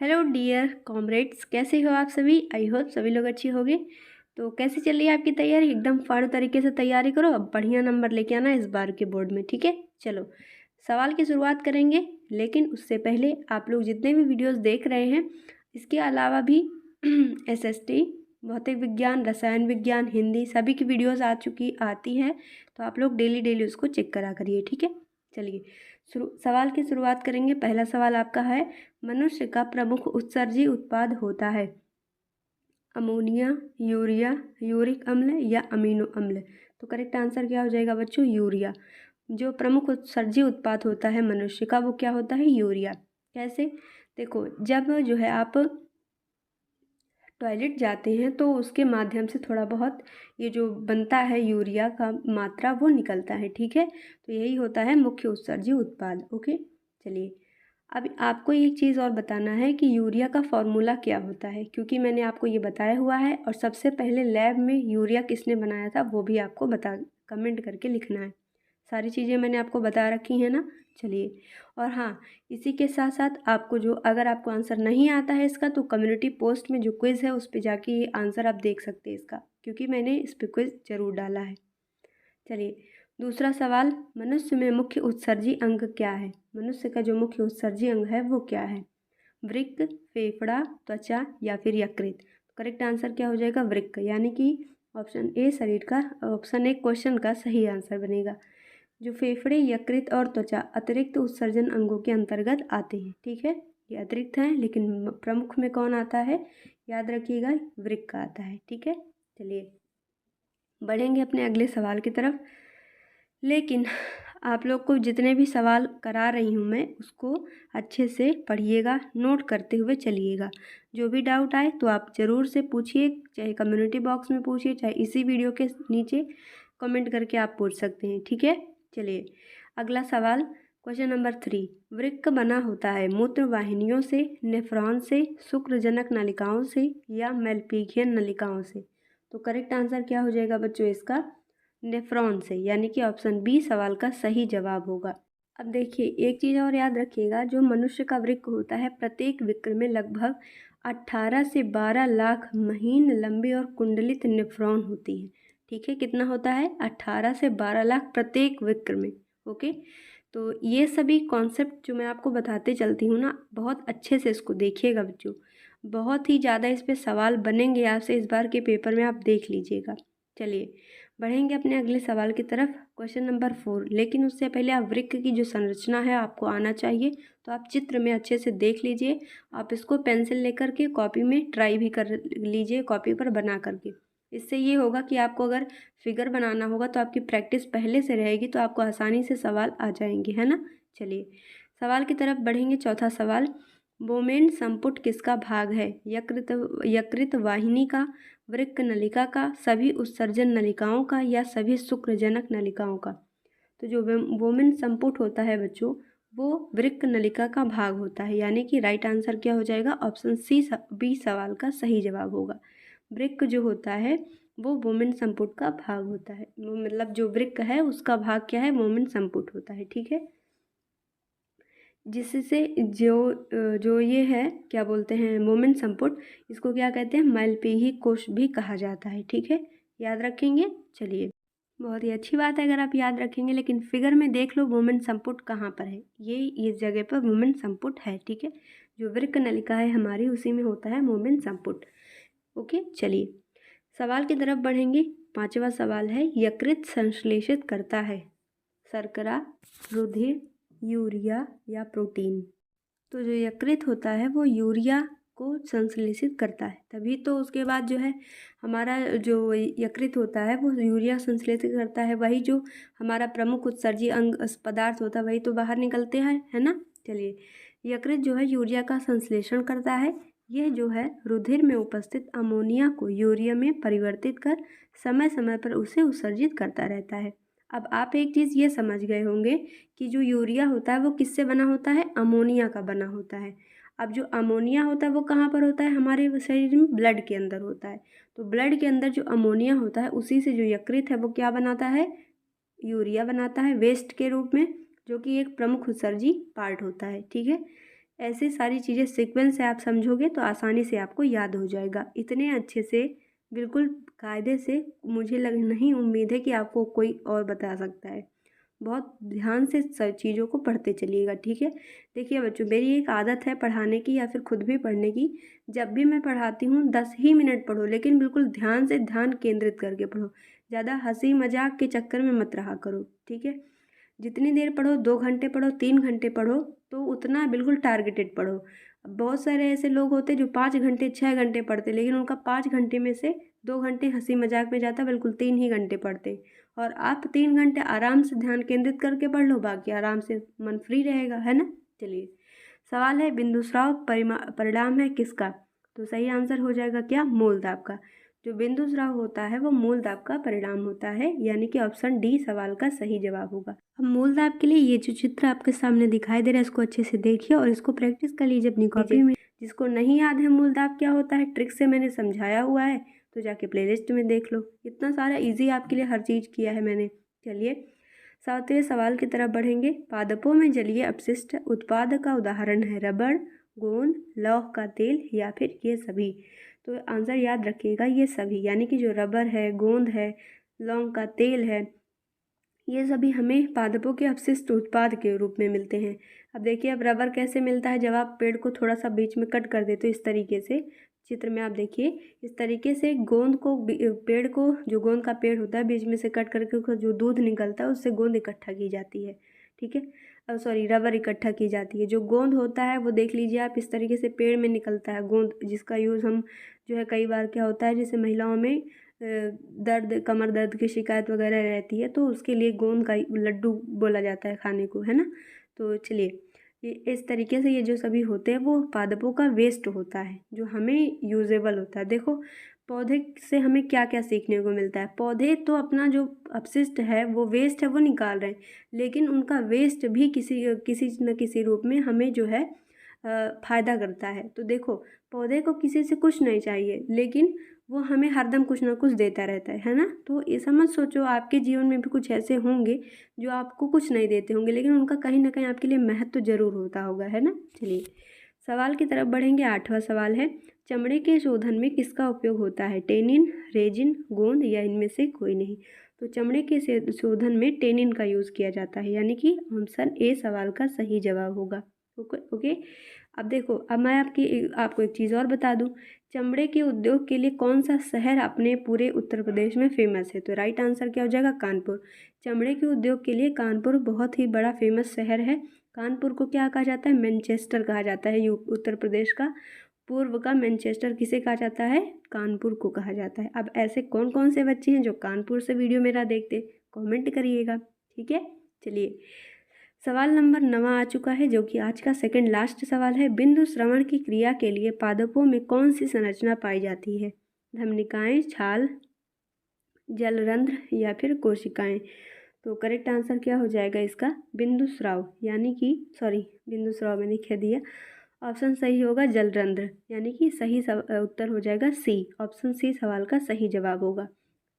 Hello dear comrades, कैसे हो आप सभी। आई होप सभी लोग अच्छी होंगे। तो कैसे चल रही है आपकी तैयारी। एकदम फाड़ू तरीके से तैयारी करो, अब बढ़िया नंबर लेके आना इस बार के बोर्ड में, ठीक है। चलो सवाल की शुरुआत करेंगे, लेकिन उससे पहले आप लोग जितने भी वीडियोस देख रहे हैं, इसके अलावा भी एसएसटी, भौतिक विज्ञान, रसायन विज्ञान, हिंदी, सभी की वीडियोस आती है। तो आप लोग डेली डेली उसको चेक करा करिए, ठीक है। चलिए सवाल की शुरुआत करेंगे। पहला सवाल आपका है, मनुष्य का प्रमुख उत्सर्जी उत्पाद होता है अमोनिया, यूरिया, यूरिक अम्ल या अमीनो अम्ल। तो करेक्ट आंसर क्या हो जाएगा बच्चों, यूरिया। जो प्रमुख उत्सर्जी उत्पाद होता है मनुष्य का, वो क्या होता है, यूरिया। कैसे, देखो जब जो है आप टॉयलेट जाते हैं तो उसके माध्यम से थोड़ा बहुत ये जो बनता है यूरिया का मात्रा वो निकलता है, ठीक है। तो यही होता है मुख्य उत्सर्जी उत्पाद। ओके, चलिए अब आपको एक चीज़ और बताना है कि यूरिया का फॉर्मूला क्या होता है, क्योंकि मैंने आपको ये बताया हुआ है और सबसे पहले लैब में यूरिया किसने बनाया था वो भी आपको कमेंट करके लिखना है। सारी चीज़ें मैंने आपको बता रखी हैं ना। चलिए, और हाँ, इसी के साथ साथ आपको जो अगर आपको आंसर नहीं आता है इसका, तो कम्युनिटी पोस्ट में जो क्विज़ है उस पर जाके ये आंसर आप देख सकते हैं इसका, क्योंकि मैंने इस पर क्विज़ ज़रूर डाला है। चलिए दूसरा सवाल, मनुष्य में मुख्य उत्सर्जी अंग क्या है। मनुष्य का जो मुख्य उत्सर्जी अंग है वो क्या है, वृक्क, फेफड़ा, त्वचा या फिर यकृत। करेक्ट आंसर क्या हो जाएगा, वृक्क, यानी कि ऑप्शन ए शरीर का, ऑप्शन ए क्वेश्चन का सही आंसर बनेगा। जो फेफड़े, यकृत और त्वचा अतिरिक्त उत्सर्जन अंगों के अंतर्गत आते हैं, ठीक है। ये अतिरिक्त हैं, लेकिन प्रमुख में कौन आता है, याद रखिएगा वृक्क आता है, ठीक है। चलिए बढ़ेंगे अपने अगले सवाल की तरफ, लेकिन आप लोग को जितने भी सवाल करा रही हूँ मैं उसको अच्छे से पढ़िएगा, नोट करते हुए चलिएगा। जो भी डाउट आए तो आप ज़रूर से पूछिए, चाहे कम्युनिटी बॉक्स में पूछिए, चाहे इसी वीडियो के नीचे कमेंट करके आप पूछ सकते हैं, ठीक है। चलिए अगला सवाल, क्वेश्चन नंबर 3, वृक्क बना होता है मूत्र वाहिनियों से, नेफ्रॉन से, शुक्रजनक नलिकाओं से या मेलपीघियन नलिकाओं से। तो करेक्ट आंसर क्या हो जाएगा बच्चों इसका, नेफ्रॉन से, यानी कि ऑप्शन बी सवाल का सही जवाब होगा। अब देखिए एक चीज़ और याद रखिएगा, जो मनुष्य का वृक्क होता है प्रत्येक वृक्क में लगभग 18 से 12 लाख महीन लंबी और कुंडलित नेफ्रॉन होती है, ठीक है। कितना होता है, 18 से 12 लाख प्रत्येक वृक्क में। ओके, तो ये सभी कॉन्सेप्ट जो मैं आपको बताते चलती हूँ ना, बहुत अच्छे से इसको देखिएगा बच्चों। बहुत ही ज़्यादा इस पर सवाल बनेंगे आपसे इस बार के पेपर में, आप देख लीजिएगा। चलिए बढ़ेंगे अपने अगले सवाल की तरफ, क्वेश्चन नंबर 4। लेकिन उससे पहले आप वृक्क की जो संरचना है आपको आना चाहिए, तो आप चित्र में अच्छे से देख लीजिए। आप इसको पेंसिल लेकर के कॉपी में ट्राई भी कर लीजिए, कॉपी पर बना करके। इससे ये होगा कि आपको अगर फिगर बनाना होगा तो आपकी प्रैक्टिस पहले से रहेगी, तो आपको आसानी से सवाल आ जाएंगे, है ना। चलिए सवाल की तरफ बढ़ेंगे। चौथा सवाल, बोमेन संपुट किसका भाग है, यकृत वाहिनी का, वृक्क नलिका का, सभी उत्सर्जन नलिकाओं का या सभी शुक्रजनक नलिकाओं का। तो जो वोमेन संपुट होता है बच्चों, वो वृक्क नलिका का भाग होता है, यानी कि राइट आंसर क्या हो जाएगा, ऑप्शन सी बी सवाल का सही जवाब होगा। वृक्क जो होता है वो वोमेन संपुट का भाग होता है, वो मतलब जो वृक्क है उसका भाग क्या है, वोमेन संपुट होता है, ठीक है। जिससे जो ये है क्या बोलते हैं, वोमेन संपुट, इसको क्या कहते हैं, मैलपीही कोश भी कहा जाता है, ठीक है। याद रखेंगे। चलिए बहुत ही अच्छी बात है अगर आप याद रखेंगे, लेकिन फिगर में देख लो वोमेन संपुट कहाँ पर है, ये इस जगह पर वोमेन संपुट है, ठीक है। जो वृक्क नलिका है हमारी उसी में होता है वोमेन संपुट। ओके, चलिए सवाल की तरफ बढ़ेंगे। पांचवा सवाल है, यकृत संश्लेषित करता है शर्करा, रुधिर, यूरिया या प्रोटीन। तो जो यकृत होता है वो यूरिया को संश्लेषित करता है, तभी तो उसके बाद जो है हमारा जो यकृत होता है वो यूरिया संश्लेषित करता है, वही जो हमारा प्रमुख उत्सर्जी अंग पदार्थ होता है वही तो बाहर निकलते हैं, है ना। चलिए यकृत जो है यूरिया का संश्लेषण करता है, यह जो है रुधिर में उपस्थित अमोनिया को यूरिया में परिवर्तित कर समय समय पर उसे उत्सर्जित करता रहता है। अब आप एक चीज़ ये समझ गए होंगे कि जो यूरिया होता है वो किससे बना होता है, अमोनिया का बना होता है। अब जो अमोनिया होता है वो कहाँ पर होता है, हमारे शरीर में ब्लड के अंदर होता है। तो ब्लड के अंदर जो अमोनिया होता है उसी से जो यकृत है वो क्या बनाता है, यूरिया बनाता है वेस्ट के रूप में, जो कि एक प्रमुख उत्सर्जी पार्ट होता है, ठीक है। ऐसी सारी चीज़ें सीक्वेंस से आप समझोगे तो आसानी से आपको याद हो जाएगा। इतने अच्छे से, बिल्कुल कायदे से, मुझे लग नहीं उम्मीद है कि आपको कोई और बता सकता है। बहुत ध्यान से सब चीज़ों को पढ़ते चलिएगा, ठीक है। देखिए बच्चों, मेरी एक आदत है पढ़ाने की या फिर खुद भी पढ़ने की। जब भी मैं पढ़ाती हूँ 10 ही मिनट पढ़ो, लेकिन बिल्कुल ध्यान से ध्यान केंद्रित करके पढ़ो। ज़्यादा हंसी मजाक के चक्कर में मत रहा करो, ठीक है। जितनी देर पढ़ो, 2 घंटे पढ़ो, 3 घंटे पढ़ो, तो उतना बिल्कुल टारगेटेड पढ़ो। बहुत सारे ऐसे लोग होते हैं जो 5 घंटे 6 घंटे पढ़ते, लेकिन उनका 5 घंटे में से 2 घंटे हंसी मजाक में जाता, बिल्कुल 3 ही घंटे पढ़ते। और आप 3 घंटे आराम से ध्यान केंद्रित करके पढ़ लो, बाकी आराम से मन फ्री रहेगा, है ना। चलिए, सवाल है बिंदुस्राव परिणाम है किसका। तो सही आंसर हो जाएगा क्या, मूलदाब का। जो बिंदुस्राव होता है वो मूलदाब का परिणाम होता है, यानी कि ऑप्शन डी सवाल का सही जवाब होगा। अब मूलदाब के लिए ये जो चित्र आपके सामने दिखाई दे रहा है, इसको अच्छे से देखिए और इसको प्रैक्टिस कर लीजिए अपनी कॉपी में। जिसको नहीं याद है मूलदाब क्या होता है, ट्रिक से मैंने समझाया हुआ है, तो जाके प्लेलिस्ट में देख लो। इतना सारा इजी आपके लिए हर चीज़ किया है मैंने। चलिए 7वें सवाल की तरफ बढ़ेंगे। पादपों में जलीय अपशिष्ट उत्पाद का उदाहरण है रबड़, गोंद, लौह का तेल या फिर ये सभी। तो आंसर याद रखिएगा, ये सभी, यानी कि जो रबर है, गोंद है, लौंग का तेल है, ये सभी हमें पादपों के अपशिष्ट उत्पाद के रूप में मिलते हैं। अब देखिए, अब रबर कैसे मिलता है, जब आप पेड़ को थोड़ा सा बीच में कट कर देते हो इस तरीके से, चित्र में आप देखिए इस तरीके से गोंद को, पेड़ को, जो गोंद का पेड़ होता है बीच में से कट करके उसका जो दूध निकलता है उससे गोंद इकट्ठा की जाती है, ठीक है। सॉरी, रबर इकट्ठा की जाती है। जो गोंद होता है वो देख लीजिए आप, इस तरीके से पेड़ में निकलता है गोंद, जिसका यूज़ हम जो है, कई बार क्या होता है जैसे महिलाओं में दर्द, कमर दर्द की शिकायत वगैरह रहती है, तो उसके लिए गोंद का लड्डू बोला जाता है खाने को, है ना। तो चलिए, ये इस तरीके से ये जो सभी होते हैं वो पादपों का वेस्ट होता है, जो हमें यूजेबल होता है। देखो, पौधे से हमें क्या क्या सीखने को मिलता है। पौधे तो अपना जो अपशिष्ट है, वो वेस्ट है, वो निकाल रहे हैं, लेकिन उनका वेस्ट भी किसी किसी न किसी रूप में हमें जो है फ़ायदा करता है। तो देखो, पौधे को किसी से कुछ नहीं चाहिए, लेकिन वो हमें हरदम कुछ ना कुछ देता रहता है ना। तो ऐसा मत सोचो, आपके जीवन में भी कुछ ऐसे होंगे जो आपको कुछ नहीं देते होंगे, लेकिन उनका कहीं ना कहीं आपके लिए महत्व तो जरूर होता होगा, है ना। चलिए सवाल की तरफ बढ़ेंगे। 8वां सवाल है, चमड़े के शोधन में किसका उपयोग होता है, टेनिन, रेजिन, गोंद या इनमें से कोई नहीं। तो चमड़े के शोधन में टेनिन का यूज़ किया जाता है, यानी कि ऑप्शन ए सवाल का सही जवाब होगा। Okay okay. अब देखो, अब मैं आपको एक चीज़ और बता दूं, चमड़े के उद्योग के लिए कौन सा शहर अपने पूरे उत्तर प्रदेश में फेमस है। तो राइट आंसर क्या हो जाएगा, कानपुर। चमड़े के उद्योग के लिए कानपुर बहुत ही बड़ा फेमस शहर है। कानपुर को क्या कहा जाता है, मैनचेस्टर कहा जाता है। उत्तर प्रदेश का पूर्व का मैनचेस्टर किसे कहा जाता है, कानपुर को कहा जाता है। अब ऐसे कौन कौन से बच्चे हैं जो कानपुर से वीडियो मेरा देखते, कमेंट करिएगा, ठीक है। चलिए सवाल नंबर 9 आ चुका है, जो कि आज का सेकंड लास्ट सवाल है। बिंदु श्रवण की क्रिया के लिए पादपों में कौन सी संरचना पाई जाती है, धमनिकाएं, छाल, जलरंध्र या फिर कोशिकाएं। तो करेक्ट आंसर क्या हो जाएगा इसका, बिंदु स्राव, यानी कि सॉरी, बिंदु स्राव मैंने कह दिया। ऑप्शन सही होगा जलरंध्र, यानी कि सही उत्तर हो जाएगा सी, ऑप्शन सी सवाल का सही जवाब होगा,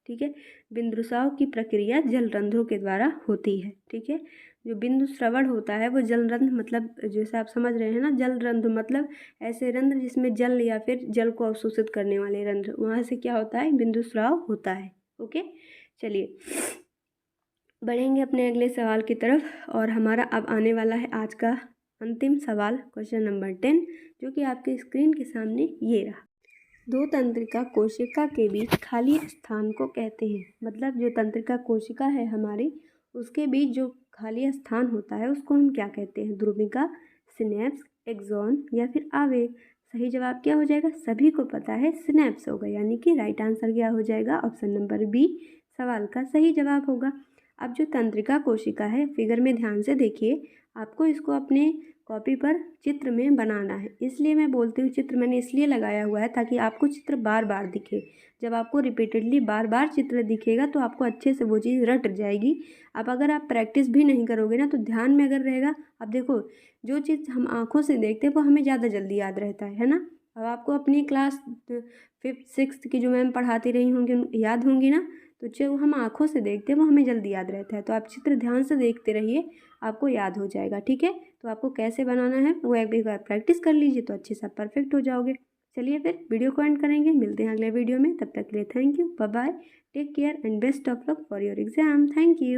ठीक है। बिंदु स्राव की प्रक्रिया जलरंध्रों के द्वारा होती है, ठीक है। जो बिंदु श्रवण होता है वो जलरंध्र, मतलब जैसे आप समझ रहे हैं ना, जलरंध्र मतलब ऐसे रंध्र जिसमें जल या फिर जल को अवशोषित करने वाले रंध्र, वहाँ से क्या होता है, बिंदु स्राव होता है। ओके, चलिए बढ़ेंगे अपने अगले सवाल की तरफ, और हमारा अब आने वाला है आज का अंतिम सवाल, क्वेश्चन नंबर 10, जो कि आपके स्क्रीन के सामने ये रहा। दो तंत्रिका कोशिका के बीच खाली स्थान को कहते हैं, मतलब जो तंत्रिका कोशिका है हमारी, उसके बीच जो खाली स्थान होता है उसको हम क्या कहते हैं, ध्रुविका, सिनेप्स, एक्सॉन या फिर आवेग। सही जवाब क्या हो जाएगा, सभी को पता है सिनेप्स होगा, यानी कि राइट आंसर क्या हो जाएगा, ऑप्शन नंबर बी सवाल का सही जवाब होगा। अब जो तंत्रिका कोशिका है, फिगर में ध्यान से देखिए, आपको इसको अपने कॉपी पर चित्र में बनाना है। इसलिए मैं बोलती हूँ, चित्र मैंने इसलिए लगाया हुआ है ताकि आपको चित्र बार बार दिखे। जब आपको रिपीटेडली बार बार चित्र दिखेगा तो आपको अच्छे से वो चीज़ रट जाएगी। अब अगर आप प्रैक्टिस भी नहीं करोगे ना, तो ध्यान में अगर रहेगा, अब देखो जो चीज़ हम आँखों से देखते हैं वो हमें ज़्यादा जल्दी याद रहता है ना। अब आपको अपनी क्लास 5th 6th की जो मैम पढ़ाती रही होंगी याद होंगी ना, तो जो हम आँखों से देखते हैं वो हमें जल्दी याद रहता है। तो आप चित्र ध्यान से देखते रहिए, आपको याद हो जाएगा, ठीक है। तो आपको कैसे बनाना है वो एक बार प्रैक्टिस कर लीजिए तो अच्छे से आप परफेक्ट हो जाओगे। चलिए फिर वीडियो को एंड करेंगे, मिलते हैं अगले वीडियो में। तब तक के लिए thank you, bye bye, take care and best of luck for your exam. Thank you.